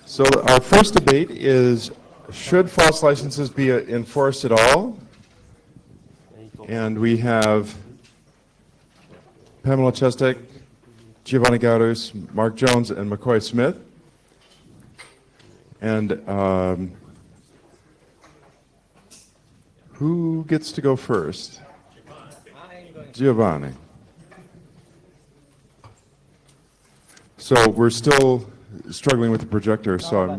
So our first debate is, should FOSS licenses be enforced at all? And we have Pamela Chestek, Giovanni Gaudus, Mark Jones, and McCoy Smith. And who gets to go first? Giovanni. So we're still struggling with the projector, so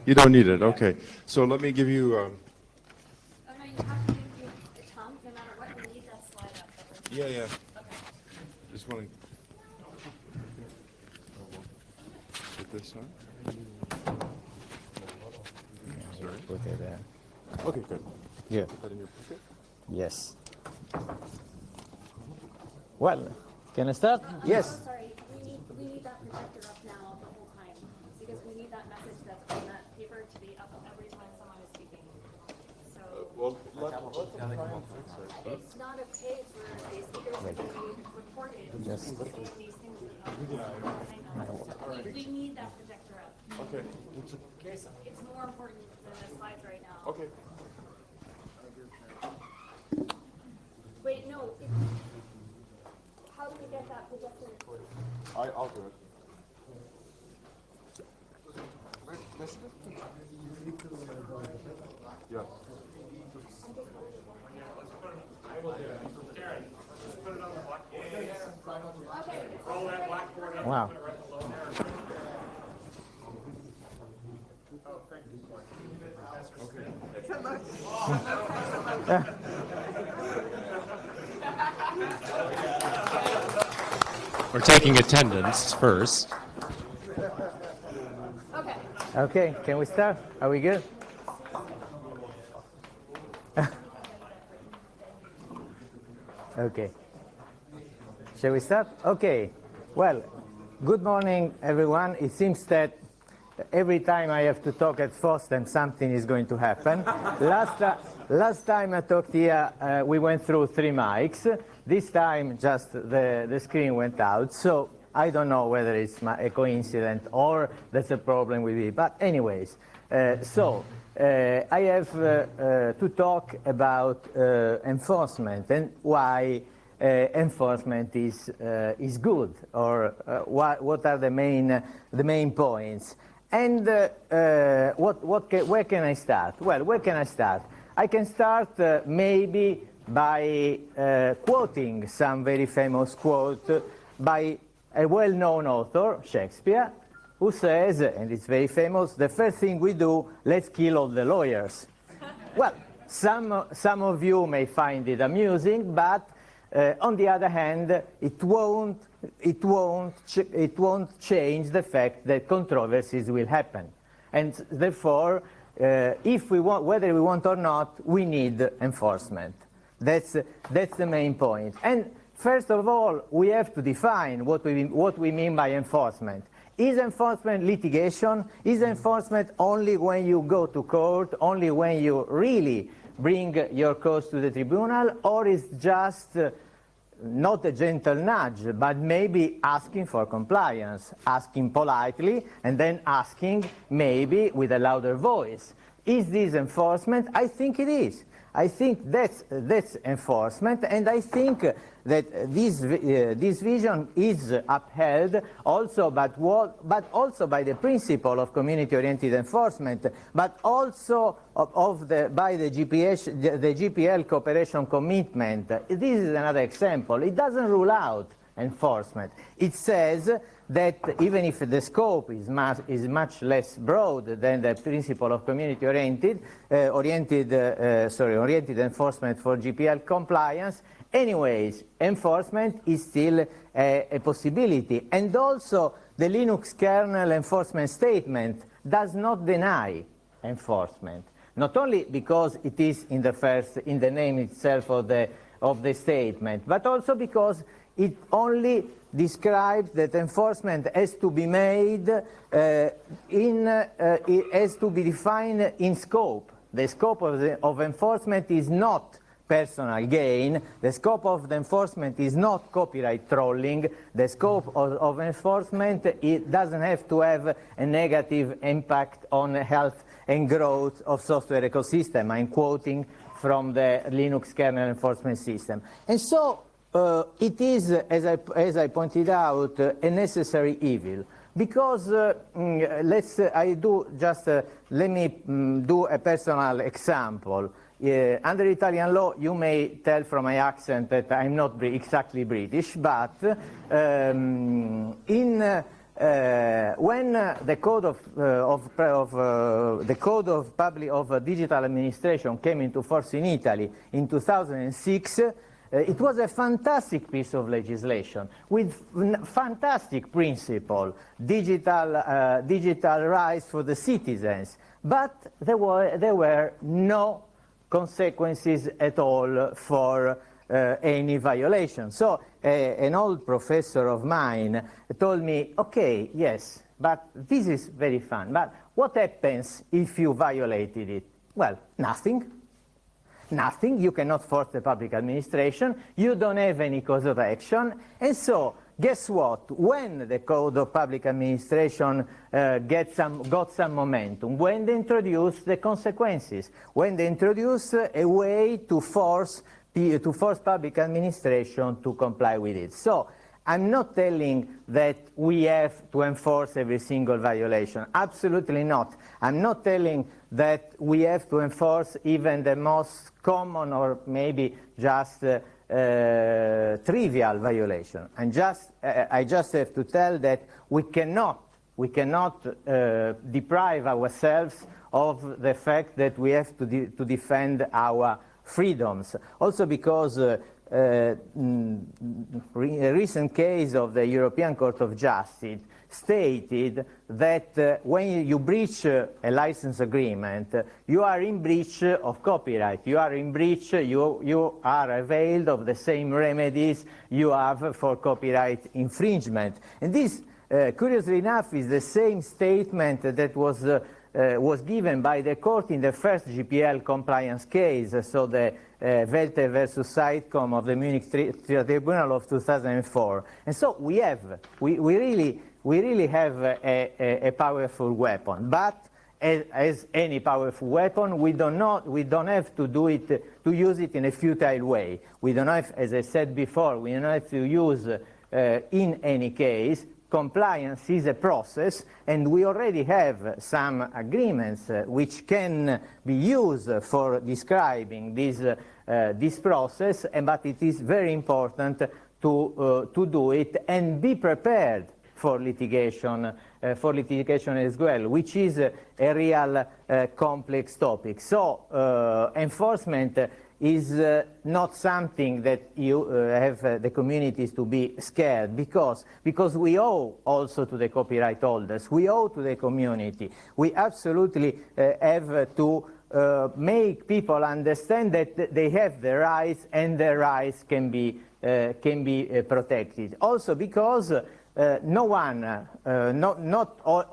you don't need it. Okay. So let me give you. Oh no, you have to give the Tom. No matter what, you need that slide up. Yeah. Okay. Just want to put this on. Sorry. Put it there. Okay, good. Yeah. Put that in your pocket. Yes. Well, can I start? Yes. Oh, sorry, we need that projector up now the whole time because we need that message that's on that paper to be up every time someone is speaking. So it's not okay for the speakers to be recorded. Yes. Saying these things that we need that projector up. Okay. It's more important than the slides right now. Okay. Wait, no. How do we get that projector? I'll do it. Yeah. Wow. We're taking attendance first. Okay. Okay, can we start? Are we good? Okay. Shall we start? Okay. Well, good morning, everyone. It seems that every time I have to talk at FOSDEM, something is going to happen. Last time I talked here, we went through 3 mics. This time, just the screen went out. So I don't know whether it's a coincidence or there's a problem with it. But anyways, I have to talk about enforcement and why enforcement is good, or what are the main points. And where can I start? Well, where can I start? I can start maybe by quoting some very famous quote by a well-known author, Shakespeare, who says, and it's very famous, the first thing we do, let's kill all the lawyers. Well, some of you may find it amusing, but on the other hand, it won't change the fact that controversies will happen. And therefore, if we want, whether we want or not, we need enforcement. That's the main point. And first of all, we have to define what we mean by enforcement. Is enforcement litigation? Is enforcement only when you go to court, only when you really bring your cause to the tribunal, or is just not a gentle nudge, but maybe asking for compliance, asking politely, and then asking maybe with a louder voice? Is this enforcement? I think it is. I think that's enforcement, and I think that this vision is upheld also, but also by the principle of community-oriented enforcement, but also by the GPL cooperation commitment. This is another example. It doesn't rule out enforcement. It says that even if the scope is much less broad than the principle of community-oriented enforcement for GPL compliance, anyways, enforcement is still a possibility. And also, the Linux kernel enforcement statement does not deny enforcement, not only because it is in the name itself of the statement, but also because it only describes that enforcement has to be made has to be defined in scope. The scope of enforcement is not personal gain. The scope of the enforcement is not copyright trolling. The scope of enforcement, it doesn't have to have a negative impact on health and growth of software ecosystem. I'm quoting from the Linux kernel enforcement system. And so it is, as I pointed out, a necessary evil. Because let me do a personal example. Under Italian law, you may tell from my accent that I'm not exactly British, but when the code of digital administration came into force in Italy in 2006, it was a fantastic piece of legislation with fantastic principle, digital rights for the citizens, but there were no consequences at all for any violation. So an old professor of mine told me, okay, yes, but this is very fun, but what happens if you violated it? Well, nothing. Nothing. You cannot force the public administration. You don't have any cause of action. And so, guess what? When the code of public administration got some momentum, when they introduced the consequences, when they introduced a way to force public administration to comply with it. So, I'm not telling that we have to enforce every single violation. Absolutely not. I'm not telling that we have to enforce even the most common or maybe just trivial violation. I just have to tell that we cannot deprive ourselves of the fact that we have to defend our freedoms. Also because a recent case of the European Court of Justice stated that when you breach a license agreement, you are in breach of copyright. You are in breach, you are availed of the same remedies you have for copyright infringement. And this, curiously enough, is the same statement that was given by the court in the first GPL compliance case, so the Welte versus Sitecom of the Munich Tribunal of 2004. And so we really have a powerful weapon. But as any powerful weapon, we don't have to use it in a futile way. We don't have, as I said before, we don't have to use in any case. Compliance is a process, and we already have some agreements which can be used for describing this process, but it is very important to do it and be prepared for litigation as well, which is a real complex topic. So enforcement is not something that you have the communities to be scared, because we owe also to the copyright holders, we owe to the community. We absolutely have to make people understand that they have the rights and their rights can be protected. Also because not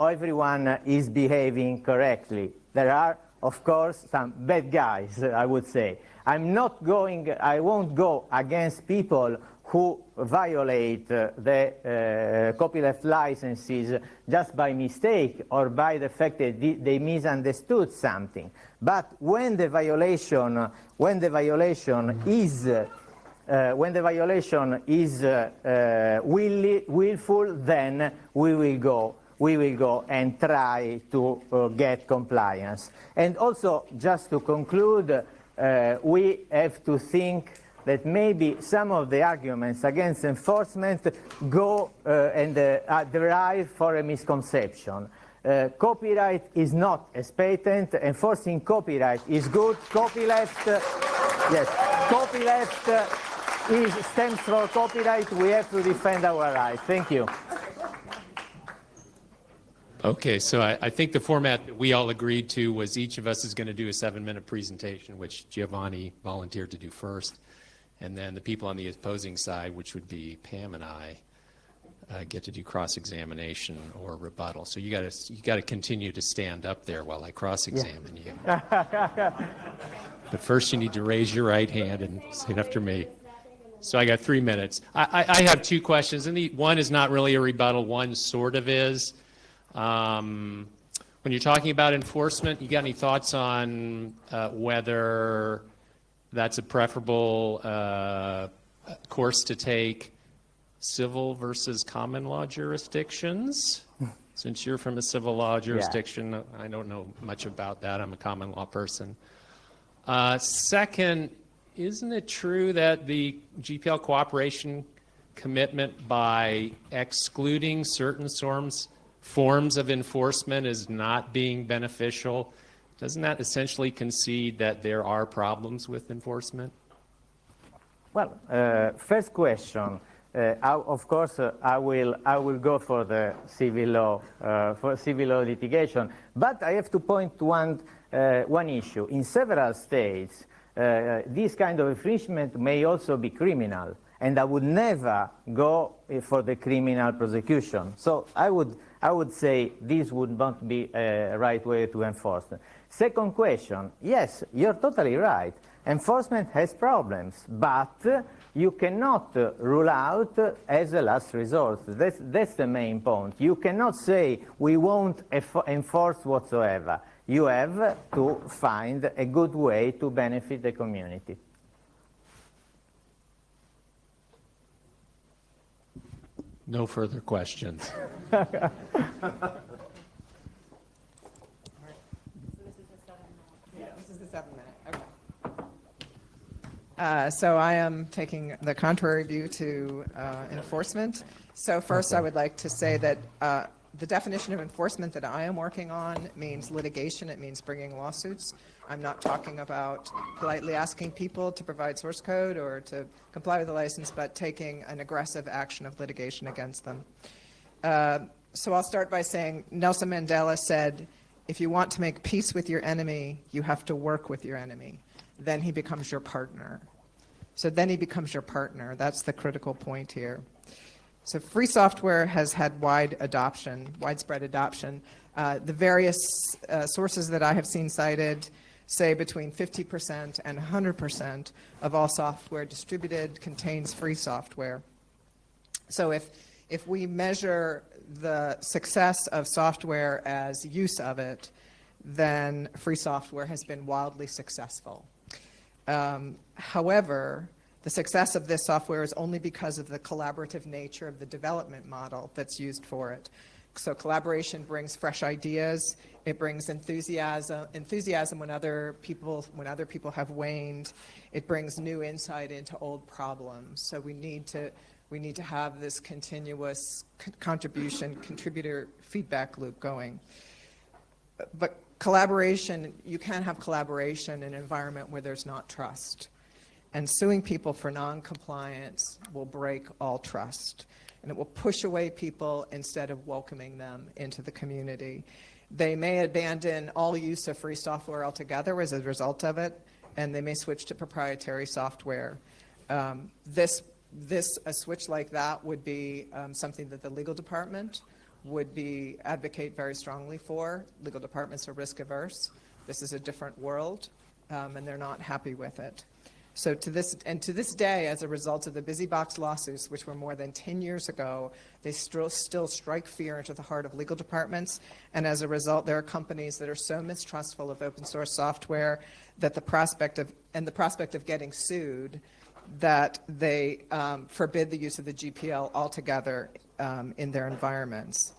everyone is behaving correctly. There are, of course, some bad guys, I would say. I won't go against people who violate the copyleft licenses just by mistake or by the fact that they misunderstood something. But when the violation is willful, then we will go and try to get compliance. And also, just to conclude, we have to think that maybe some of the arguments against enforcement go and derive for a misconception. Copyright is not a patent. Enforcing copyright is good. Copyleft stems from copyright. We have to defend our rights. Thank you. Okay, so I think the format that we all agreed to was each of us is going to do a 7-minute presentation, which Giovanni volunteered to do first, and then the people on the opposing side, which would be Pam and I, get to do cross-examination or rebuttal. So you got to continue to stand up there while I cross-examine you. But first you need to raise your right hand and say it after me. So I got 3 minutes. I have two questions, and one is not really a rebuttal, one sort of is. When you're talking about enforcement, you got any thoughts on whether that's a preferable course to take, civil versus common law jurisdictions? Since you're from a civil law jurisdiction, I don't know much about that. I'm a common law person. Second, isn't it true that the GPL cooperation commitment by excluding certain forms of enforcement is not being beneficial? Doesn't that essentially concede that there are problems with enforcement? Well, first question. Of course, I will go for the civil law litigation, but I have to point to one issue. In several states, this kind of infringement may also be criminal, and I would never go for the criminal prosecution. So I would say this would not be a right way to enforce. Second question, yes, you're totally right. Enforcement has problems, but you cannot rule out as a last resort. That's the main point. You cannot say we won't enforce whatsoever. You have to find a good way to benefit the community. No further questions. This is the 7 minute. Okay. So I am taking the contrary view to enforcement. So first, I would like to say that the definition of enforcement that I am working on means litigation. It means bringing lawsuits. I'm not talking about politely asking people to provide source code or to comply with the license, but taking an aggressive action of litigation against them. So I'll start by saying Nelson Mandela said, if you want to make peace with your enemy, you have to work with your enemy. Then he becomes your partner. So then he becomes your partner. That's the critical point here. So free software has had widespread adoption. The various sources that I have seen cited say between 50% and 100% of all software distributed contains free software. So if we measure the success of software as use of it, then free software has been wildly successful. However, the success of this software is only because of the collaborative nature of the development model that's used for it. So collaboration brings fresh ideas. It brings enthusiasm when other people have waned. It brings new insight into old problems. So we need to have this continuous contributor feedback loop going. But collaboration, you can't have collaboration in an environment where there's not trust. And suing people for non-compliance will break all trust. And it will push away people instead of welcoming them into the community. They may abandon all use of free software altogether as a result of it, and they may switch to proprietary software. A switch like that would be something that the legal department would advocate very strongly for. Legal departments are risk averse. This is a different world, and they're not happy with it. So to this day, as a result of the BusyBox lawsuits, which were more than 10 years ago, they still strike fear into the heart of legal departments. And as a result, there are companies that are so mistrustful of open source software that the prospect of getting sued, that they forbid the use of the GPL altogether in their environments.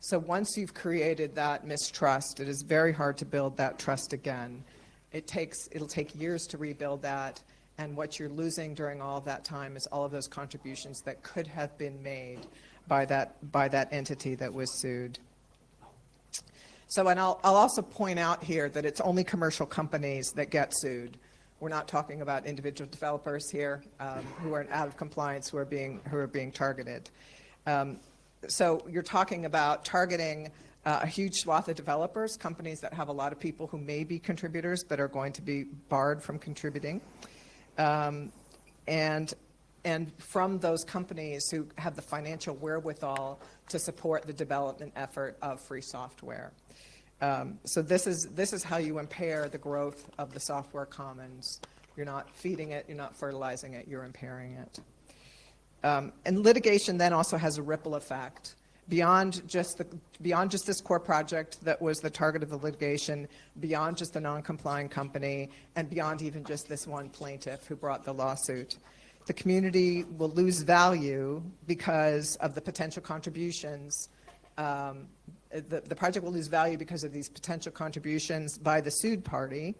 So once you've created that mistrust, it is very hard to build that trust again. It'll take years to rebuild that, and what you're losing during all of that time is all of those contributions that could have been made by that entity that was sued. So, and I'll also point out here that it's only commercial companies that get sued. We're not talking about individual developers here who are out of compliance, who are being targeted. So you're talking about targeting a huge swath of developers, companies that have a lot of people who may be contributors but are going to be barred from contributing. And from those companies who have the financial wherewithal to support the development effort of free software. So this is how you impair the growth of the software commons. You're not feeding it, you're not fertilizing it, you're impairing it. And litigation then also has a ripple effect. Beyond just this core project that was the target of the litigation, beyond just the non-compliant company, and beyond even just this one plaintiff who brought the lawsuit. The community will lose value because of the potential contributions. The project will lose value because of these potential contributions by the sued party.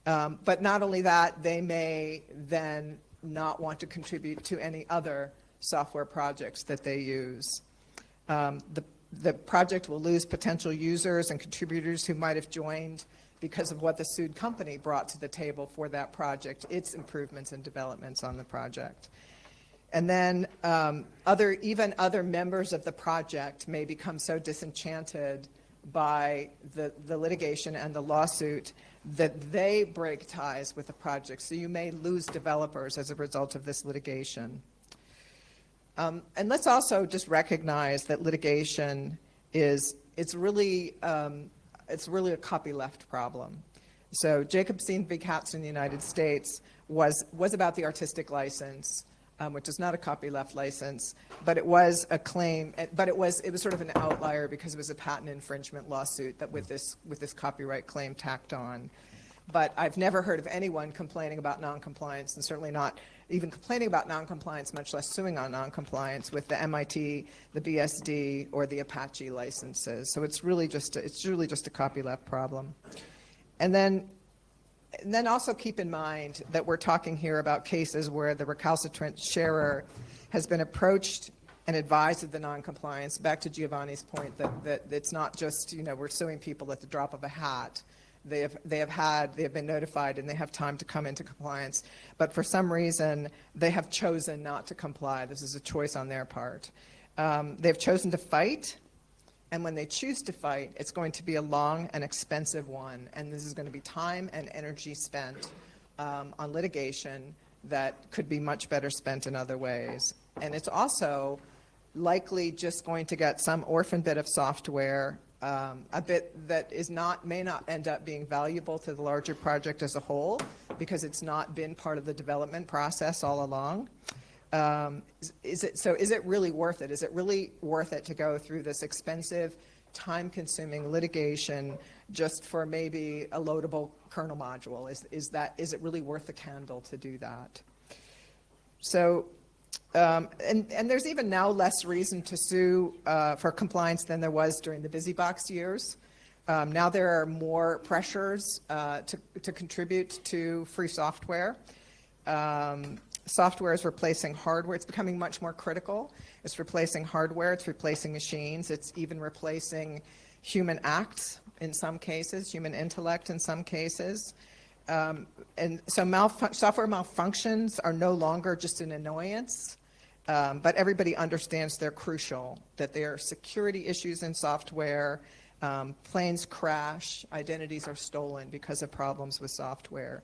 But not only that, they may then not want to contribute to any other software projects that they use. The project will lose potential users and contributors who might have joined because of what the sued company brought to the table for that project, its improvements and developments on the project. And then even other members of the project may become so disenchanted by the litigation and the lawsuit that they break ties with the project. So you may lose developers as a result of this litigation. And let's also just recognize that litigation it's really a copyleft problem. So Jacobson v. Katz in the United States was about the artistic license, which is not a copyleft license, but it was a claim, but it was sort of an outlier because it was a patent infringement lawsuit that with this copyright claim tacked on. But I've never heard of anyone complaining about noncompliance, and certainly not even complaining about noncompliance, much less suing on noncompliance with the MIT, the BSD, or the Apache licenses. So it's really just a copyleft problem. And then also keep in mind that we're talking here about cases where the recalcitrant sharer has been approached and advised of the noncompliance. Back to Giovanni's point that it's not just, we're suing people at the drop of a hat. They have been notified and they have time to come into compliance, but for some reason they have chosen not to comply. This is a choice on their part. They've chosen to fight, and when they choose to fight, it's going to be a long and expensive one, and this is going to be time and energy spent on litigation that could be much better spent in other ways. And it's also likely just going to get some orphan bit of software, a bit that may not end up being valuable to the larger project as a whole because it's not been part of the development process all along. Is it really worth it? Is it really worth it to go through this expensive, time-consuming litigation just for maybe a loadable kernel module? Is it really worth the candle to do that? So. And there's even now less reason to sue for compliance than there was during the BusyBox years. Now there are more pressures to contribute to free software. Software is replacing hardware. It's becoming much more critical. It's replacing hardware. It's replacing machines. It's even replacing human acts in some cases, human intellect in some cases. And so software malfunctions are no longer just an annoyance, but everybody understands they're crucial, that there are security issues in software, planes crash, identities are stolen because of problems with software.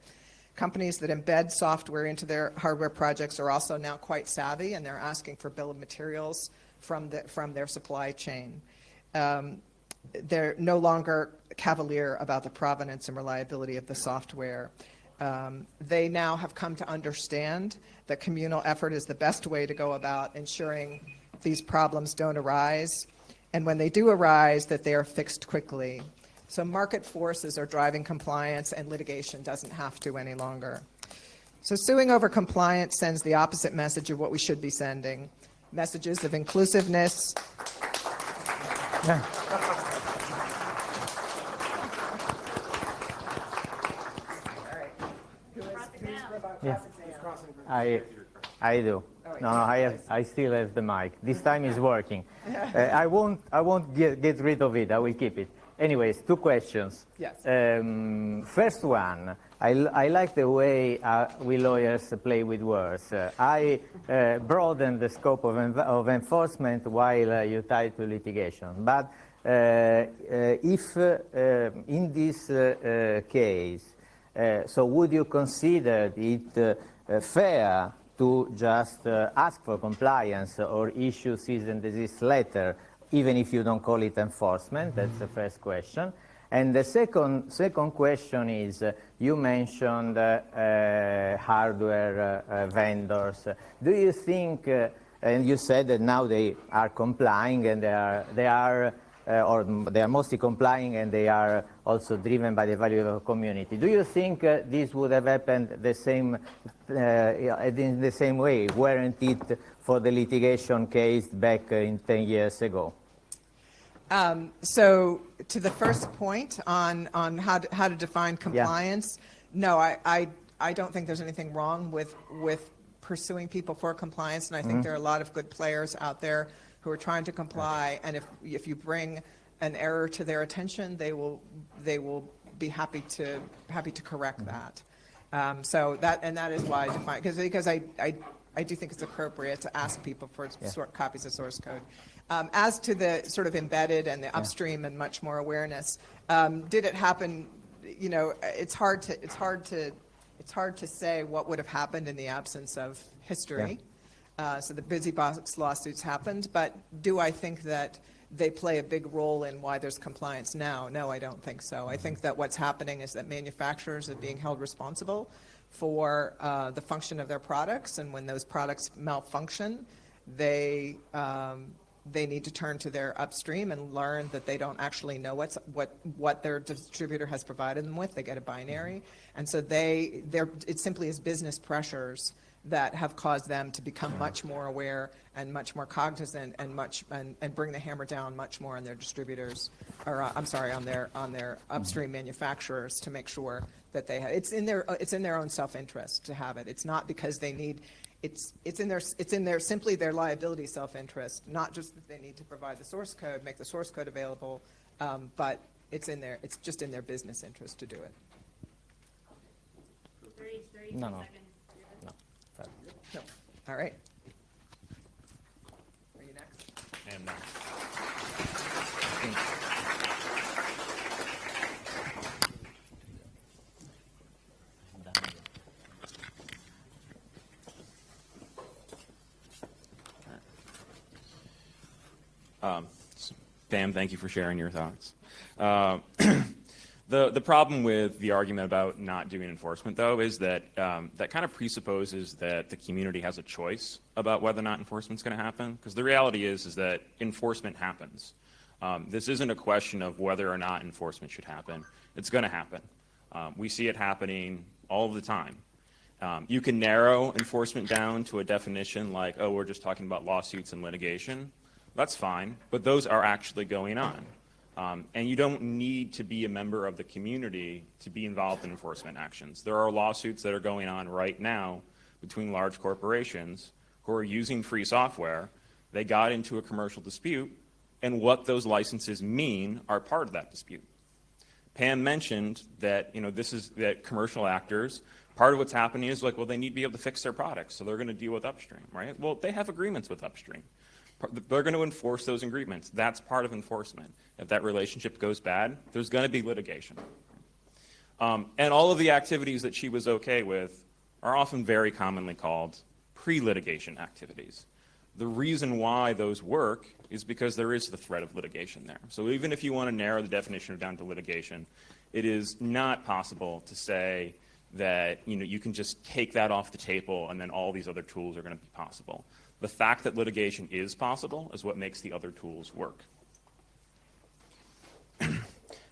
Companies that embed software into their hardware projects are also now quite savvy, and they're asking for bill of materials from their supply chain. They're no longer cavalier about the provenance and reliability of the software. They now have come to understand that communal effort is the best way to go about ensuring these problems don't arise, and when they do arise, that they are fixed quickly. So market forces are driving compliance, and litigation doesn't have to any longer. So suing over compliance sends the opposite message of what we should be sending. Messages of inclusiveness. Yeah. Yeah. I do. No, I still have the mic. This time is working. I won't get rid of it. I will keep it. Anyways, two questions. Yes. First one, I like the way we lawyers play with words. I broaden the scope of enforcement while you tie to litigation. But if in this case, so would you consider it fair to just ask for compliance or issue cease and desist letter, even if you don't call it enforcement? That's the first question. And the second question is, you mentioned hardware vendors. Do you think, and you said that now they are complying and they are mostly complying and they are also driven by the value of the community. Do you think this would have happened the same, in the same way, weren't it for the litigation case back in 10 years ago? So to the first point on how to define compliance, no, I don't think there's anything wrong with pursuing people for compliance, and I think there are a lot of good players out there who are trying to comply, and if you bring an error to their attention, they will be happy to correct that. So that is why I define, because I do think it's appropriate to ask people for copies of source code. As to the sort of embedded and the upstream and much more awareness, did it happen? You know, it's hard to say what would have happened in the absence of history. So the Busy Box lawsuits happened, but do I think that they play a big role in why there's compliance now? No, I don't think so. I think that what's happening is that manufacturers are being held responsible for the function of their products, and when those products malfunction, they need to turn to their upstream and learn that they don't actually know what their distributor has provided them with. They get a binary, and so it simply is business pressures that have caused them to become much more aware and much more cognizant and bring the hammer down much more on their distributors, or on their upstream manufacturers, to make sure that they have it's in their own self-interest to have it. It's not because they need. It's in their simply their liability self-interest, not just that they need to provide the source code, make the source code available, but it's just in their business interest to do it. 32 No. seconds. No. All right. Are you next? I am next. Pam, thank you for sharing your thoughts. The problem with the argument about not doing enforcement, though, is that that kind of presupposes that the community has a choice about whether or not enforcement's going to happen. Because the reality is that enforcement happens. This isn't a question of whether or not enforcement should happen. It's going to happen. We see it happening all the time. You can narrow enforcement down to a definition like, oh, we're just talking about lawsuits and litigation. That's fine, but those are actually going on. And you don't need to be a member of the community to be involved in enforcement actions. There are lawsuits that are going on right now between large corporations who are using free software. They got into a commercial dispute, and what those licenses mean are part of that dispute. Pam mentioned that that commercial actors, part of what's happening is like, well, they need to be able to fix their products, so they're going to deal with upstream, right? Well, they have agreements with upstream. They're going to enforce those agreements. That's part of enforcement. If that relationship goes bad, there's going to be litigation. And all of the activities that she was okay with are often very commonly called pre-litigation activities. The reason why those work is because there is the threat of litigation there. So even if you want to narrow the definition down to litigation, it is not possible to say that you can just take that off the table and then all these other tools are going to be possible. The fact that litigation is possible is what makes the other tools work.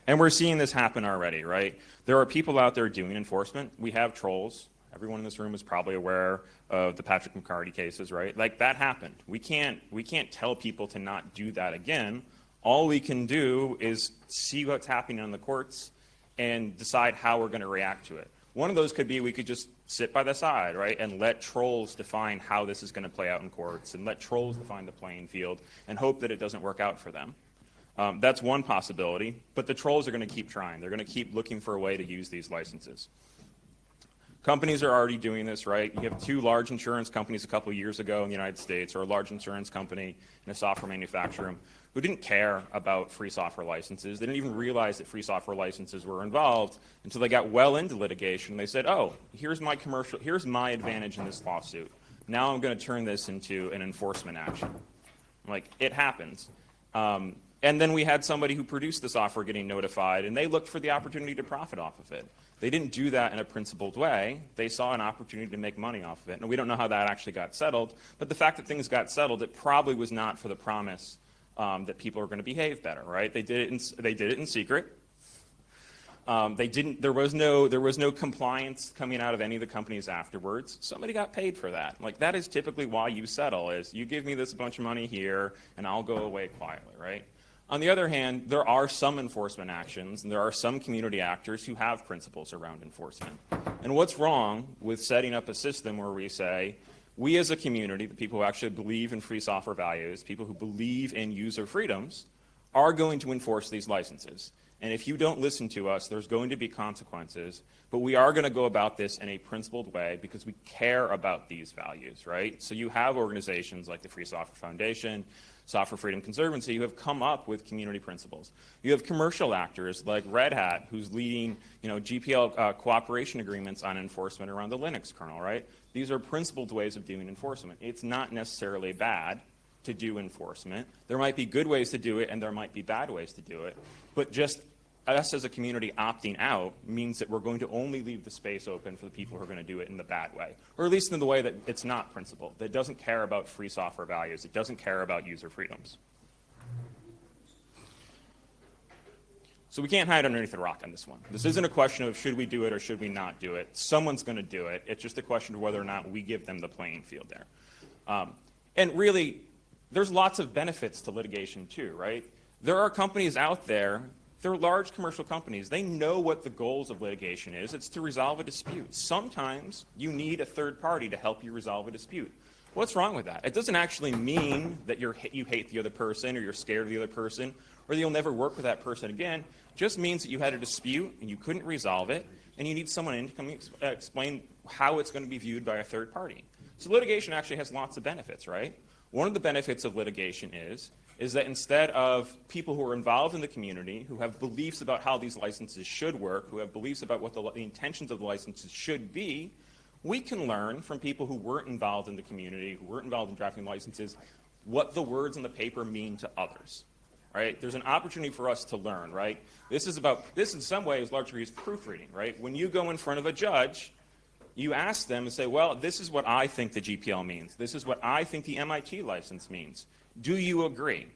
And we're seeing this happen already, right? There are people out there doing enforcement. We have trolls. Everyone in this room is probably aware of the Patrick McCarty cases, right? Like, that happened. We can't tell people to not do that again. All we can do is see what's happening in the courts and decide how we're going to react to it. One of those could be we could just sit by the side, right, and let trolls define how this is going to play out in courts, and let trolls define the playing field and hope that it doesn't work out for them. That's one possibility, but the trolls are going to keep trying. They're going to keep looking for a way to use these licenses. Companies are already doing this, right? You have two large insurance companies a couple of years ago in the United States, or a large insurance company and a software manufacturer, who didn't care about free software licenses. They didn't even realize that free software licenses were involved until they got well into litigation. They said, oh, here's my advantage in this lawsuit. Now I'm going to turn this into an enforcement action. Like, it happens. And then we had somebody who produced the software getting notified, and they looked for the opportunity to profit off of it. They didn't do that in a principled way. They saw an opportunity to make money off of it. And we don't know how that actually got settled, but the fact that things got settled, it probably was not for the promise that people are going to behave better, right? They did it in secret. There was no compliance coming out of any of the companies afterwards. Somebody got paid for that. Like, that is typically why you settle, is you give me this bunch of money here and I'll go away quietly, right? On the other hand, there are some enforcement actions and there are some community actors who have principles around enforcement. And what's wrong with setting up a system where we say, we as a community, the people who actually believe in free software values, people who believe in user freedoms, are going to enforce these licenses. And if you don't listen to us, there's going to be consequences, but we are going to go about this in a principled way because we care about these values, right? So you have organizations like the Free Software Foundation, Software Freedom Conservancy, who have come up with community principles. You have commercial actors like Red Hat, who's leading, GPL cooperation agreements on enforcement around the Linux kernel, right? These are principled ways of doing enforcement. It's not necessarily bad to do enforcement. There might be good ways to do it and there might be bad ways to do it, but just us as a community opting out means that we're going to only leave the space open for the people who are going to do it in the bad way, or at least in the way that it's not principled, that doesn't care about free software values, it doesn't care about user freedoms. So we can't hide underneath a rock on this one. This isn't a question of should we do it or should we not do it. Someone's going to do it. It's just a question of whether or not we give them the playing field there. And really, there's lots of benefits to litigation too, right? There are companies out there, they're large commercial companies. They know what the goals of litigation is. It's to resolve a dispute. Sometimes you need a third party to help you resolve a dispute. What's wrong with that? It doesn't actually mean that you hate the other person or you're scared of the other person or that you'll never work with that person again. It just means that you had a dispute and you couldn't resolve it and you need someone in to come explain how it's going to be viewed by a third party. So litigation actually has lots of benefits, right? One of the benefits of litigation is that instead of people who are involved in the community, who have beliefs about how these licenses should work, who have beliefs about what the intentions of the licenses should be, we can learn from people who weren't involved in the community, who weren't involved in drafting licenses, what the words on the paper mean to others, right? There's an opportunity for us to learn, right? This in some ways largely is proofreading, right? When you go in front of a judge, you ask them and say, well, this is what I think the GPL means. This is what I think the MIT license means. Do you agree?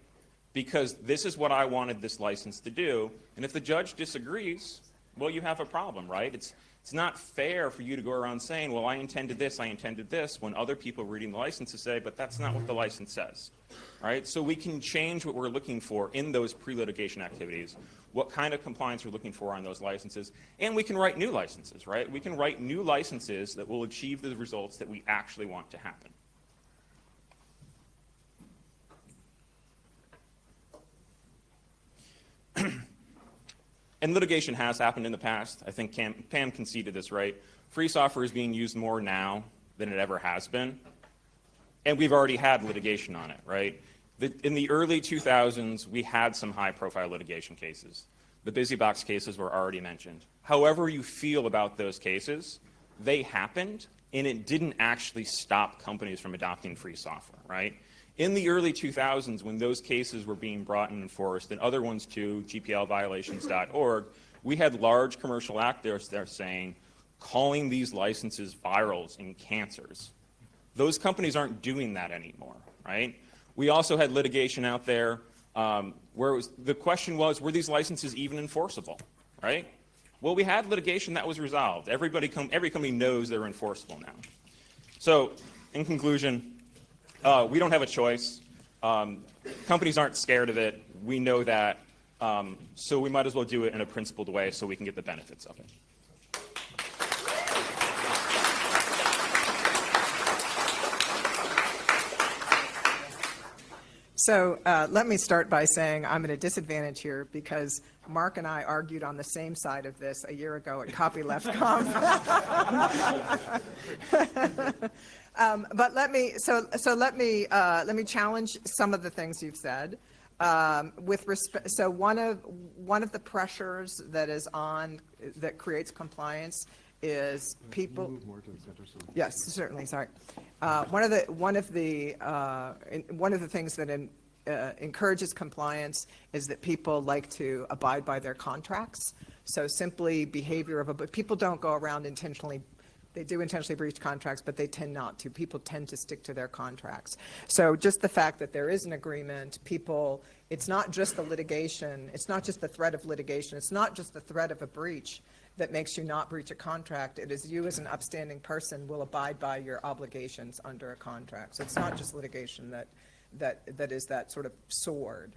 Because this is what I wanted this license to do. And if the judge disagrees, well, you have a problem, right? It's not fair for you to go around saying, well, I intended this, when other people reading the licenses say, but that's not what the license says, right? So we can change what we're looking for in those pre-litigation activities, what kind of compliance we're looking for on those licenses, and we can write new licenses, right? We can write new licenses that will achieve the results that we actually want to happen. And litigation has happened in the past. I think Pam conceded this, right? Free software is being used more now than it ever has been. And we've already had litigation on it, right? In the early 2000s, we had some high-profile litigation cases. The BusyBox cases were already mentioned. However you feel about those cases, they happened, and it didn't actually stop companies from adopting free software, right? In the early 2000s, when those cases were being brought and enforced, and other ones too, GPLviolations.org, we had large commercial actors there saying, calling these licenses virals and cancers. Those companies aren't doing that anymore, right? We also had litigation out there where the question was, were these licenses even enforceable, right? Well, we had litigation that was resolved. Every company knows they're enforceable now. So, in conclusion, we don't have a choice. Companies aren't scared of it. We know that. So we might as well do it in a principled way so we can get the benefits of it. So let me start by saying I'm at a disadvantage here because Mark and I argued on the same side of this a year ago at Copyleft Conf. But let me challenge some of the things you've said. With respect, so one of the pressures that creates compliance is people. Move more to the center, so. Yes, certainly. Sorry. One of the things that encourages compliance is that people like to abide by their contracts. So simply behavior of but people don't go around intentionally. They do intentionally breach contracts, but they tend not to. People tend to stick to their contracts. So just the fact that there is an agreement, it's not just the litigation, it's not just the threat of litigation, it's not just the threat of a breach that makes you not breach a contract. It is you as an upstanding person will abide by your obligations under a contract. So it's not just litigation that is that sort of sword.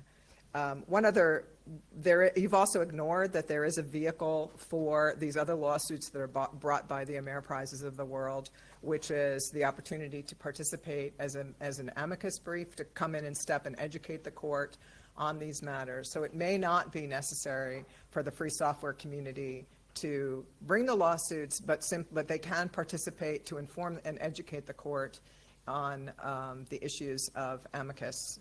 You've also ignored that there is a vehicle for these other lawsuits that are brought by the Ameriprizes of the world, which is the opportunity to participate as an amicus brief, to come in and step and educate the court on these matters. So it may not be necessary for the free software community to bring the lawsuits, but they can participate to inform and educate the court on the issues of amicus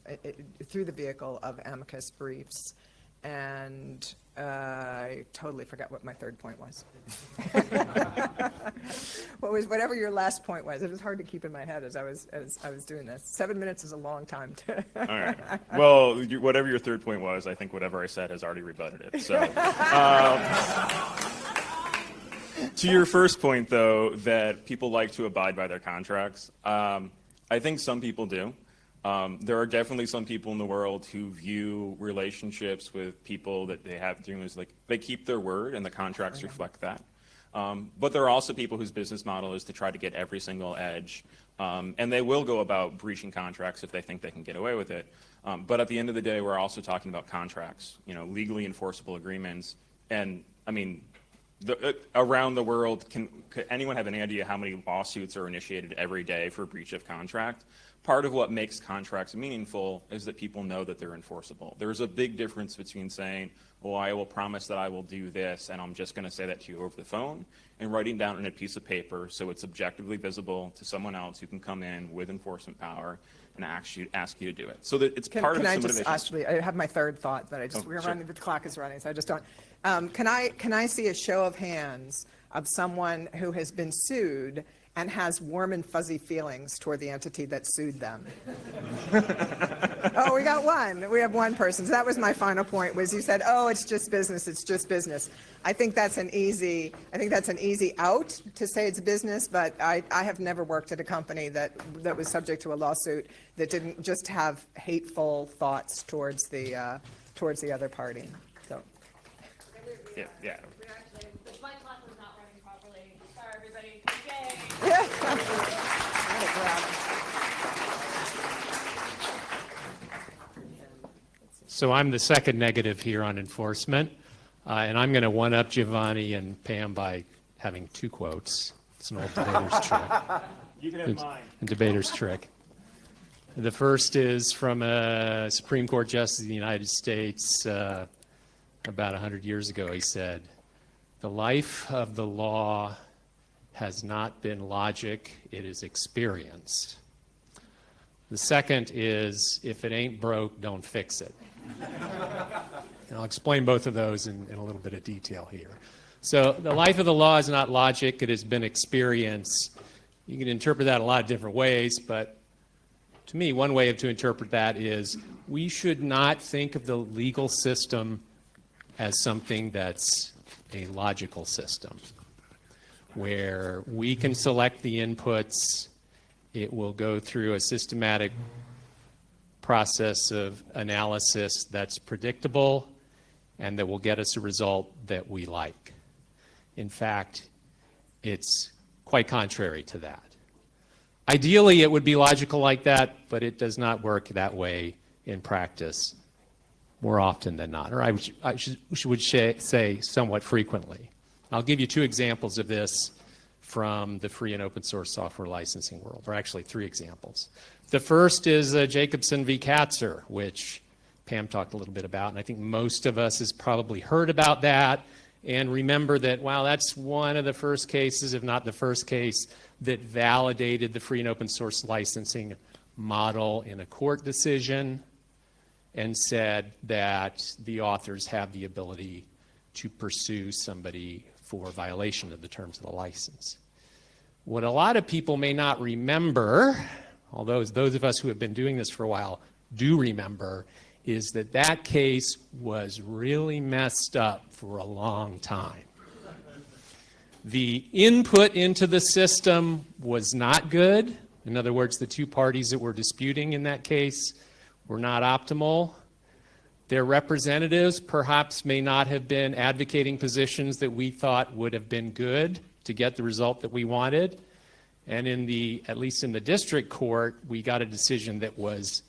through the vehicle of amicus briefs. And I totally forgot what my third point was. Whatever your last point was? It was hard to keep in my head as I was doing this. 7 minutes is a long time to. All right. Well, whatever your third point was, I think whatever I said has already rebutted it. So, to your first point, though, that people like to abide by their contracts, I think some people do. There are definitely some people in the world who view relationships with people that they have doing as like they keep their word, and the contracts reflect that. But there are also people whose business model is to try to get every single edge, and they will go about breaching contracts if they think they can get away with it. But at the end of the day, we're also talking about contracts, legally enforceable agreements. And I mean, around the world, could anyone have any idea how many lawsuits are initiated every day for breach of contract? Part of what makes contracts meaningful is that people know that they're enforceable. There's a big difference between saying, well, I will promise that I will do this, and I'm just going to say that to you over the phone, and writing down on a piece of paper so it's objectively visible to someone else who can come in with enforcement power and ask you to do it. So that it's part of some motivation. Actually, I have my third thought, but we're running, the clock is running, so I just don't. Can I see a show of hands of someone who has been sued and has warm and fuzzy feelings toward the entity that sued them? Oh, we got one. We have one person. So that was my final point, was you said, oh, it's just business, it's just business. I think that's an easy out to say it's business, but I have never worked at a company that was subject to a lawsuit that didn't just have hateful thoughts towards the other party. So. Yeah. We actually, my clock was not running properly. Sorry, everybody. Yay! So I'm the second negative here on enforcement, and I'm going to one-up Giovanni and Pam by having two quotes. It's an old debater's trick. You can have mine. A debater's trick. The first is from a Supreme Court Justice of the United States about 100 years ago. He said, "The life of the law has not been logic, it is experience." The second is, if it ain't broke, don't fix it. And I'll explain both of those in a little bit of detail here. So the life of the law is not logic, it has been experience. You can interpret that a lot of different ways, but to me, one way to interpret that is we should not think of the legal system as something that's a logical system, where we can select the inputs, it will go through a systematic process of analysis that's predictable and that will get us a result that we like. In fact, it's quite contrary to that. Ideally, it would be logical like that, but it does not work that way in practice more often than not, or I would say somewhat frequently. I'll give you two examples of this from the free and open source software licensing world, or actually three examples. The first is Jacobson v. Katzer, which Pam talked a little bit about, and I think most of us has probably heard about that and remember that, wow, that's one of the first cases, if not the first case, that validated the free and open source licensing model in a court decision and said that the authors have the ability to pursue somebody for violation of the terms of the license. What a lot of people may not remember, although those of us who have been doing this for a while do remember is that that case was really messed up for a long time. The input into the system was not good. In other words, the two parties that were disputing in that case were not optimal. Their representatives perhaps may not have been advocating positions that we thought would have been good to get the result that we wanted. And at least in the district court, we got a decision that was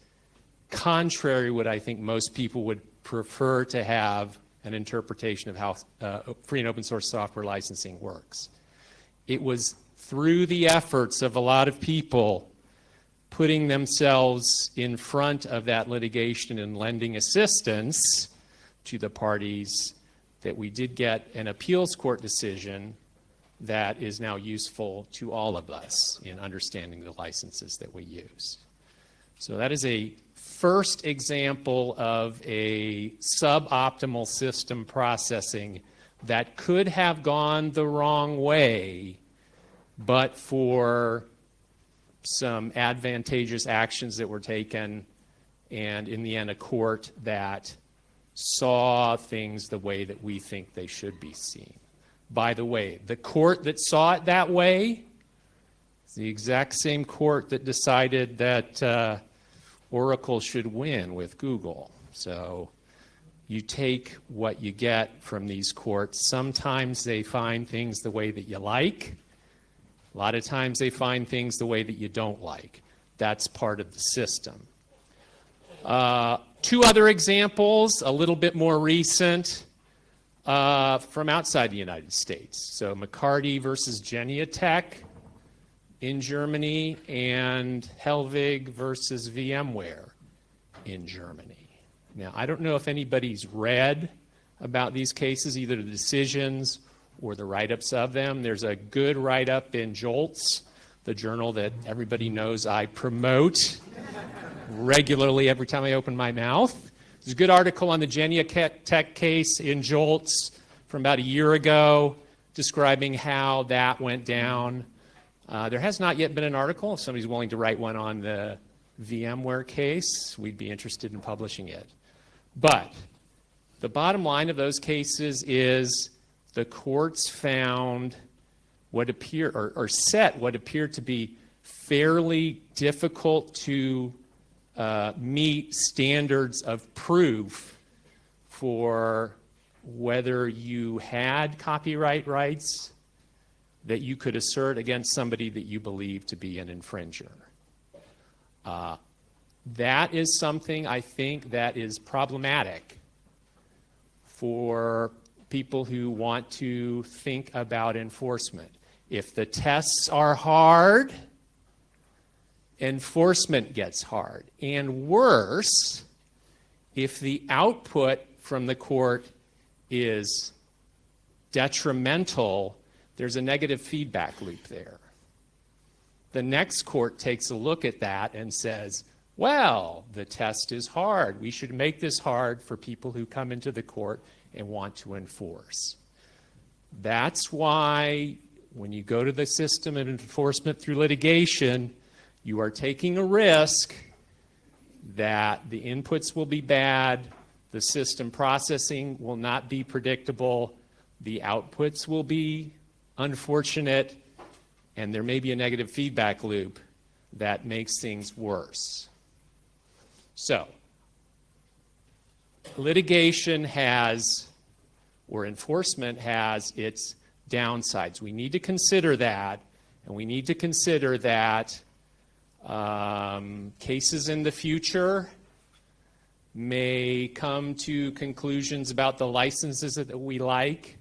contrary to what I think most people would prefer to have an interpretation of how free and open source software licensing works. It was through the efforts of a lot of people putting themselves in front of that litigation and lending assistance to the parties that we did get an appeals court decision that is now useful to all of us in understanding the licenses that we use. So that is a first example of a suboptimal system processing that could have gone the wrong way, but for some advantageous actions that were taken, and in the end, a court that saw things the way that we think they should be seen. By the way, the court that saw it that way is the exact same court that decided that Oracle should win with Google. So you take what you get from these courts. Sometimes they find things the way that you like. A lot of times they find things the way that you don't like. That's part of the system. Two other examples, a little bit more recent, from outside the United States. So McCarty versus Geniatech in Germany, and Helvig versus VMware in Germany. Now, I don't know if anybody's read about these cases, either the decisions or the write-ups of them. There's a good write-up in JOLTS, the journal that everybody knows I promote regularly every time I open my mouth. There's a good article on the Geniatech case in JOLTS from about a year ago describing how that went down. There has not yet been an article. If somebody's willing to write one on the VMware case, we'd be interested in publishing it. But the bottom line of those cases is the courts found what appear or set what appeared to be fairly difficult to meet standards of proof for whether you had copyright rights that you could assert against somebody that you believe to be an infringer. That is something I think that is problematic for people who want to think about enforcement. If the tests are hard, enforcement gets hard. And worse, if the output from the court is detrimental, there's a negative feedback loop there. The next court takes a look at that and says, well, the test is hard. We should make this hard for people who come into the court and want to enforce. That's why when you go to the system of enforcement through litigation, you are taking a risk that the inputs will be bad, the system processing will not be predictable, the outputs will be unfortunate, and there may be a negative feedback loop that makes things worse. So, litigation has, or enforcement has, its downsides. We need to consider that, and we need to consider that cases in the future may come to conclusions about the licenses that we like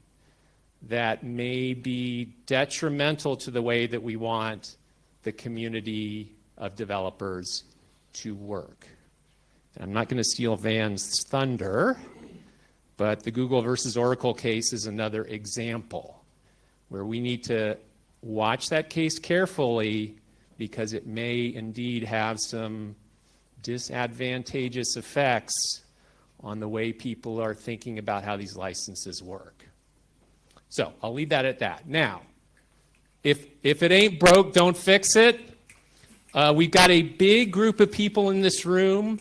that may be detrimental to the way that we want the community of developers to work. And I'm not going to steal Van's thunder, but the Google versus Oracle case is another example where we need to watch that case carefully because it may indeed have some disadvantageous effects on the way people are thinking about how these licenses work. So I'll leave that at that. Now, if it ain't broke, don't fix it. We've got a big group of people in this room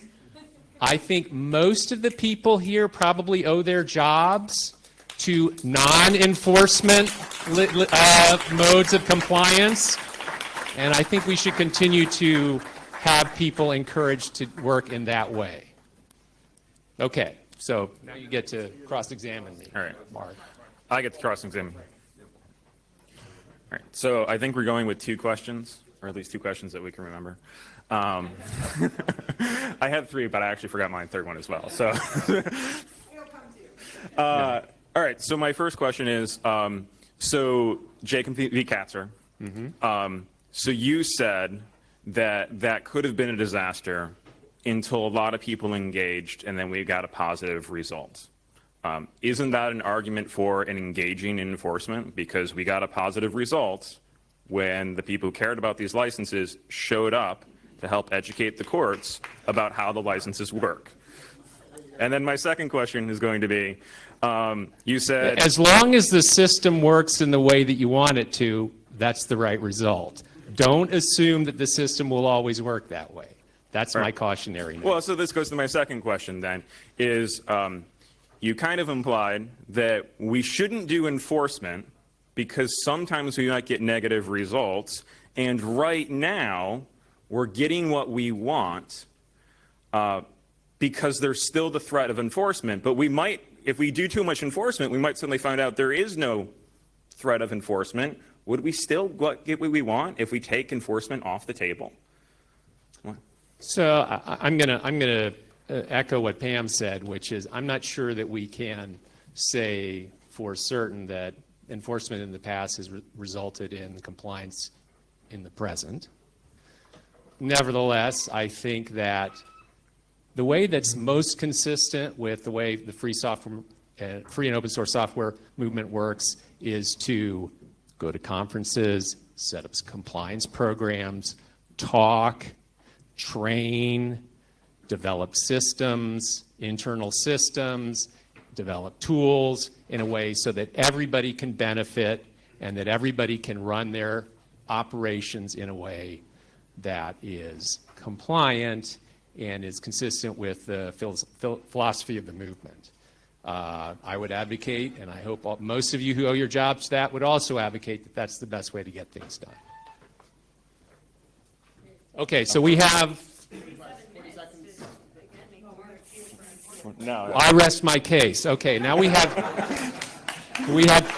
I think most of the people here probably owe their jobs to non-enforcement modes of compliance, and I think we should continue to have people encouraged to work in that way. Okay, so now you get to cross-examine me. All right. Mark. I get to cross-examine. All right, so I think we're going with 2 questions, or at least 2 questions that we can remember. I had 3, but I actually forgot my third one as well. So, all right. So my first question is, so Jacob V. Katzer. So you said that could have been a disaster until a lot of people engaged, and then we got a positive result. Isn't that an argument for an engaging in enforcement? Because we got a positive result when the people who cared about these licenses showed up to help educate the courts about how the licenses work. And then my second question is going to be, you said... As long as the system works in the way that you want it to, that's the right result. Don't assume that the system will always work that way. That's my cautionary note. Well, so this goes to my second question then, is you kind of implied that we shouldn't do enforcement because sometimes we might get negative results, and right now we're getting what we want because there's still the threat of enforcement. But we might, if we do too much enforcement, we might suddenly find out there is no threat of enforcement. Would we still get what we want if we take enforcement off the table? So I'm gonna echo what Pam said, which is I'm not sure that we can say for certain that enforcement in the past has resulted in compliance in the present. Nevertheless, I think that the way that's most consistent with the way the free and open source software movement works is to go to conferences, set up compliance programs, talk, train, develop systems, internal systems, develop tools in a way so that everybody can benefit and that everybody can run their operations in a way that is compliant and is consistent with the philosophy of the movement. I would advocate, and I hope most of you who owe your jobs to that would also advocate that that's the best way to get things done. Okay, so we have... No. I rest my case. Okay, now we have,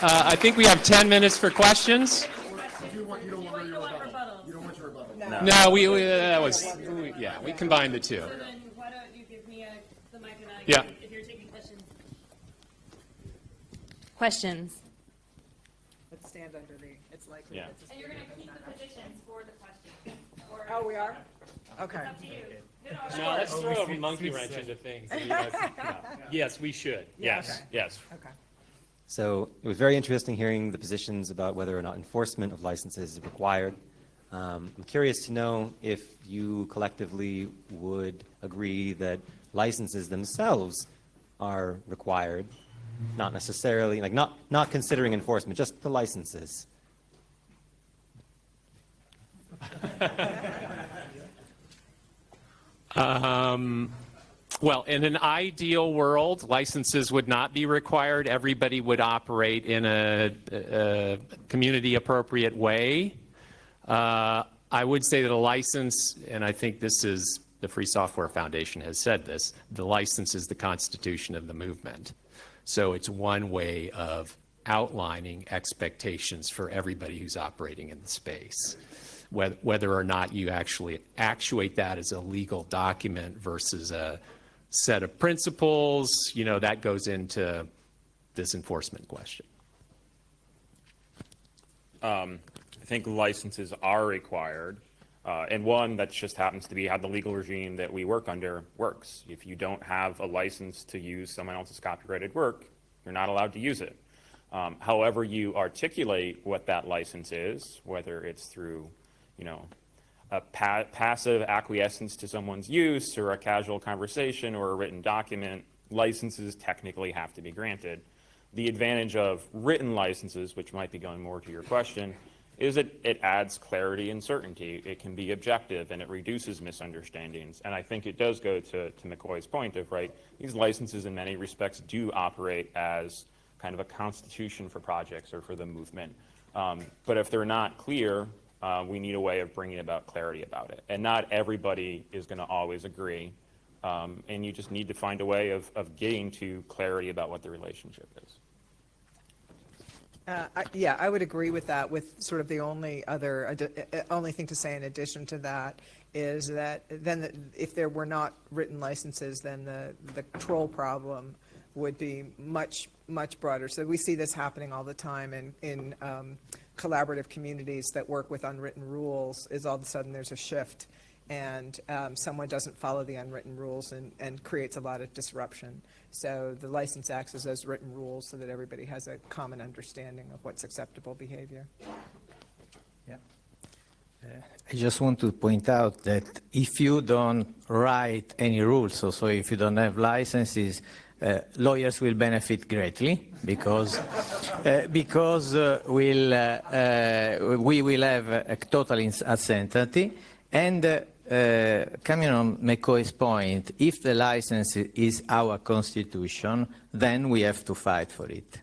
I think we have 10 minutes for questions. No, we combined the two. So then why don't you give me the mic and Yeah. if you're taking questions. Questions. Let's stand under the, it's likely. Yeah. And you're going to keep the positions for the questions. Or Oh, we are? Okay. it's up to you. No, let's throw a monkey wrench into things. Yes, we should. Yes, yes. Okay. So it was very interesting hearing the positions about whether or not enforcement of licenses is required. I'm curious to know if you collectively would agree that licenses themselves are required, not necessarily, like not considering enforcement, just the licenses. Well, in an ideal world, licenses would not be required. Everybody would operate in a community-appropriate way. I would say that a license, and I think this is, the Free Software Foundation has said this, the license is the constitution of the movement. So it's one way of outlining expectations for everybody who's operating in the space. Whether or not you actually actuate that as a legal document versus a set of principles, that goes into this enforcement question. I think licenses are required, and one that just happens to be how the legal regime that we work under works. If you don't have a license to use someone else's copyrighted work, you're not allowed to use it. However you articulate what that license is, whether it's through a passive acquiescence to someone's use or a casual conversation or a written document, licenses technically have to be granted. The advantage of written licenses, which might be going more to your question, is it adds clarity and certainty. It can be objective and it reduces misunderstandings. And I think it does go to McCoy's point of, right, these licenses in many respects do operate as kind of a constitution for projects or for the movement. But if they're not clear, we need a way of bringing about clarity about it. And not everybody is going to always agree. And you just need to find a way of getting to clarity about what the relationship is. Yeah, I would agree with that, with sort of the only thing to say in addition to that is that then if there were not written licenses, then the control problem would be much, much broader. So we see this happening all the time in collaborative communities that work with unwritten rules, is all of a sudden there's a shift and someone doesn't follow the unwritten rules and creates a lot of disruption. So the license acts as those written rules so that everybody has a common understanding of what's acceptable behavior. Yeah. I just want to point out that if you don't write any rules, so if you don't have licenses, lawyers will benefit greatly because we will have a total uncertainty. And coming on McCoy's point, if the license is our constitution, then we have to fight for it.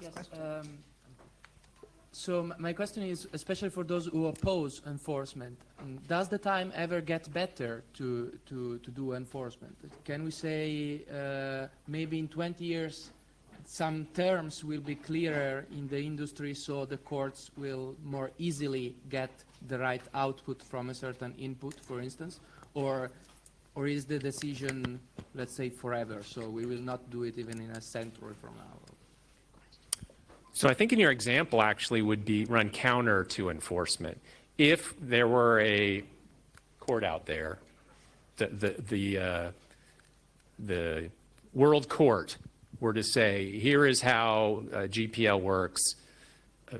Yes. So my question is, especially for those who oppose enforcement, does the time ever get better to do enforcement? Can we say maybe in 20 years some terms will be clearer in the industry so the courts will more easily get the right output from a certain input, for instance? Or is the decision, let's say, forever, so we will not do it even in a century from now? So I think in your example actually would be run counter to enforcement. If there were a court out there, the World Court were to say, here is how GPL works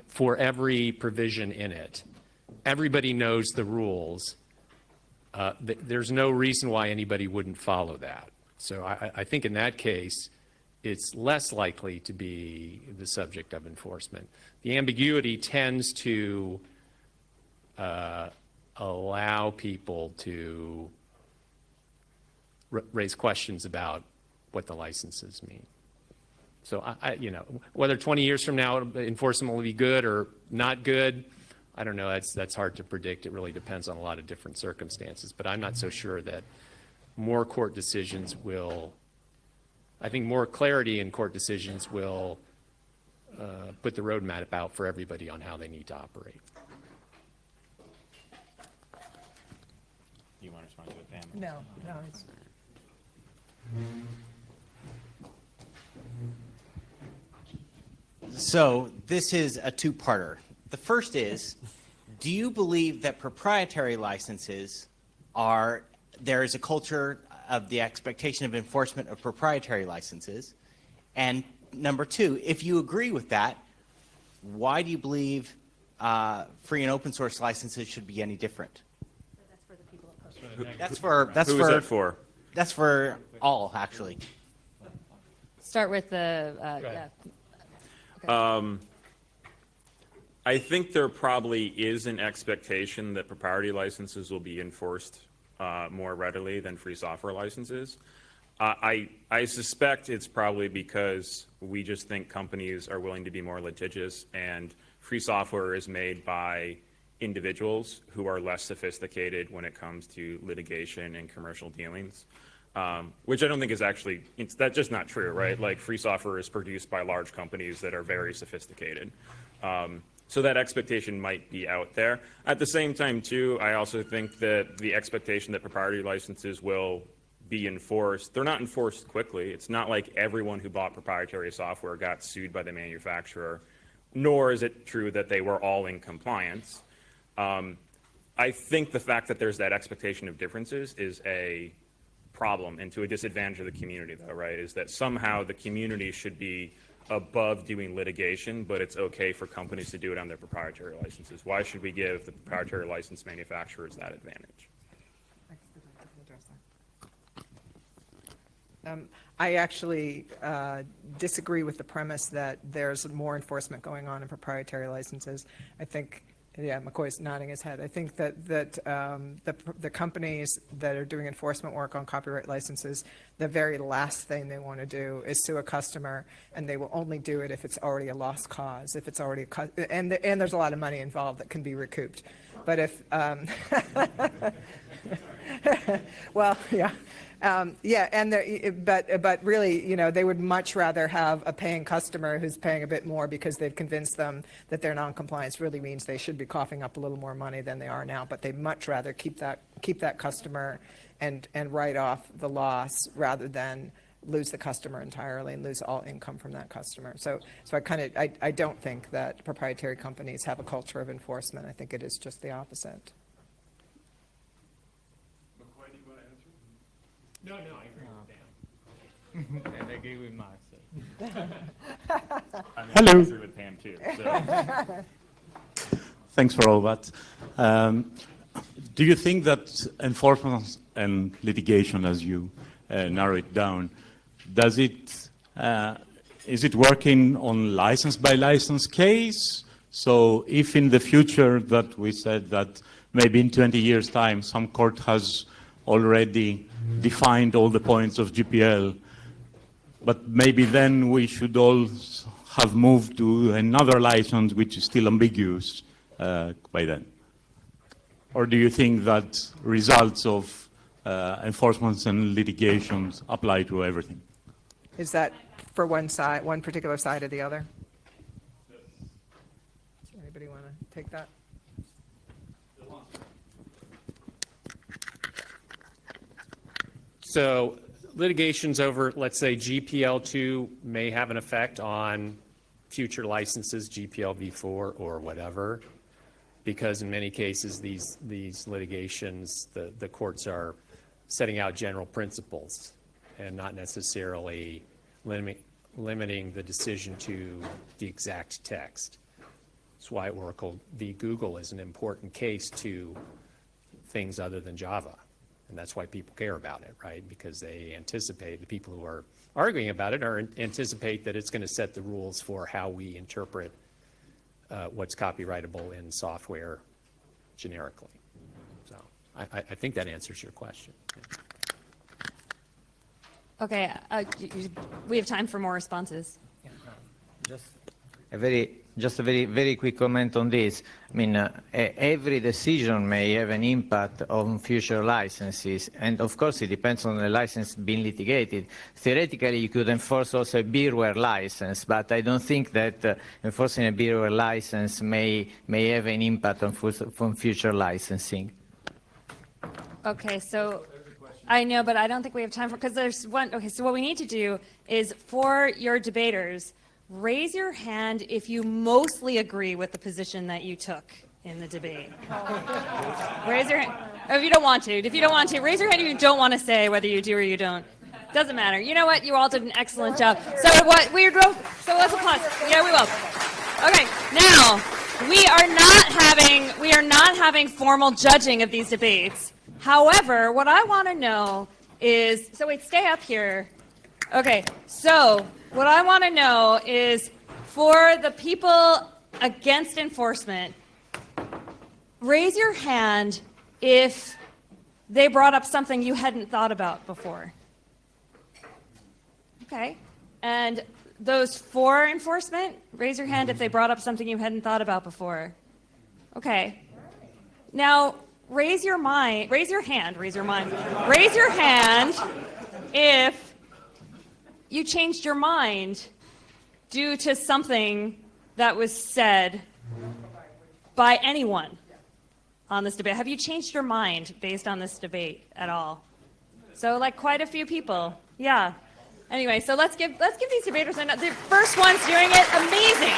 for every provision in it. Everybody knows the rules. There's no reason why anybody wouldn't follow that. So I think in that case, it's less likely to be the subject of enforcement. The ambiguity tends to allow people to raise questions about what the licenses mean. So whether 20 years from now enforcement will be good or not good, I don't know. That's hard to predict. It really depends on a lot of different circumstances. But I'm not so sure that more court decisions will. I think more clarity in court decisions will put the roadmap out for everybody on how they need to operate. You want to respond to it, Pam? No. It's... So this is a two-parter. The first is, do you believe that proprietary licenses there is a culture of the expectation of enforcement of proprietary licenses? And number two, if you agree with that, why do you believe free and open source licenses should be any different? That's for the people opposed. Who is that for? That's for all, actually. Start with the, yeah. Okay. I think there probably is an expectation that proprietary licenses will be enforced more readily than free software licenses. I suspect it's probably because we just think companies are willing to be more litigious, and free software is made by individuals who are less sophisticated when it comes to litigation and commercial dealings, which I don't think is actually, that's just not true, right? Like, free software is produced by large companies that are very sophisticated. So that expectation might be out there. At the same time, too, I also think that the expectation that proprietary licenses will be enforced, they're not enforced quickly. It's not like everyone who bought proprietary software got sued by the manufacturer, nor is it true that they were all in compliance. I think the fact that there's that expectation of differences is a problem and to a disadvantage of the community, though, right? Is that somehow the community should be above doing litigation, but it's okay for companies to do it on their proprietary licenses. Why should we give the proprietary license manufacturers that advantage? I actually disagree with the premise that there's more enforcement going on in proprietary licenses. I think, yeah, McCoy's nodding his head. I think that the companies that are doing enforcement work on copyright licenses, the very last thing they want to do is sue a customer, and they will only do it if it's already a lost cause, if it's already and there's a lot of money involved that can be recouped. But if well, yeah. But really, you know, they would much rather have a paying customer who's paying a bit more because they've convinced them that their non-compliance really means they should be coughing up a little more money than they are now. But they'd much rather keep that customer and write off the loss rather than lose the customer entirely and lose all income from that customer. So I don't think that proprietary companies have a culture of enforcement. I think it is just the opposite. No, I agree with Dan. And I agree with Mark. I agree with Pam too. So. Thanks for all that. Do you think that enforcement and litigation, as you narrow it down, is it working on license by license case? So if in the future that we said that maybe in 20 years' time some court has already defined all the points of GPL, but maybe then we should all have moved to another license which is still ambiguous by then? Or do you think that results of enforcements and litigations apply to everything? Is that for one side, one particular side or the other? Anybody want to take that? So litigations over, let's say, GPL2 may have an effect on future licenses, GPL v4 or whatever, because in many cases these litigations, the courts are setting out general principles and not necessarily limiting the decision to the exact text. That's why Oracle v. Google is an important case to things other than Java. And that's why people care about it, right? Because they anticipate, the people who are arguing about it anticipate that it's going to set the rules for how we interpret what's copyrightable in software generically. So I think that answers your question. Okay, we have time for more responses. Just a very quick comment on this. I mean, every decision may have an impact on future licenses, and of course it depends on the license being litigated. Theoretically, you could enforce also a beerware license, but I don't think that enforcing a beerware license may have an impact on future licensing. Okay, so I know, but I don't think we have time for, because there's one. Okay, so what we need to do is, for your debaters, raise your hand if you mostly agree with the position that you took in the debate. Raise your hand. If you don't want to. If you don't want to, raise your hand if you don't want to say whether you do or you don't. Doesn't matter. You know what? You all did an excellent job. So what we so let's applause. Yeah, we will. Okay, now we are not having formal judging of these debates. However, what I want to know is, so wait, stay up here. Okay, so what I want to know is, for the people against enforcement, raise your hand if they brought up something you hadn't thought about before. Okay, and those for enforcement, raise your hand if they brought up something you hadn't thought about before. Okay, now raise your hand if you changed your mind due to something that was said by anyone on this debate. Have you changed your mind based on this debate at all? So, like, quite a few people. Yeah. Anyway, so let's give these debaters the first one's doing it amazing.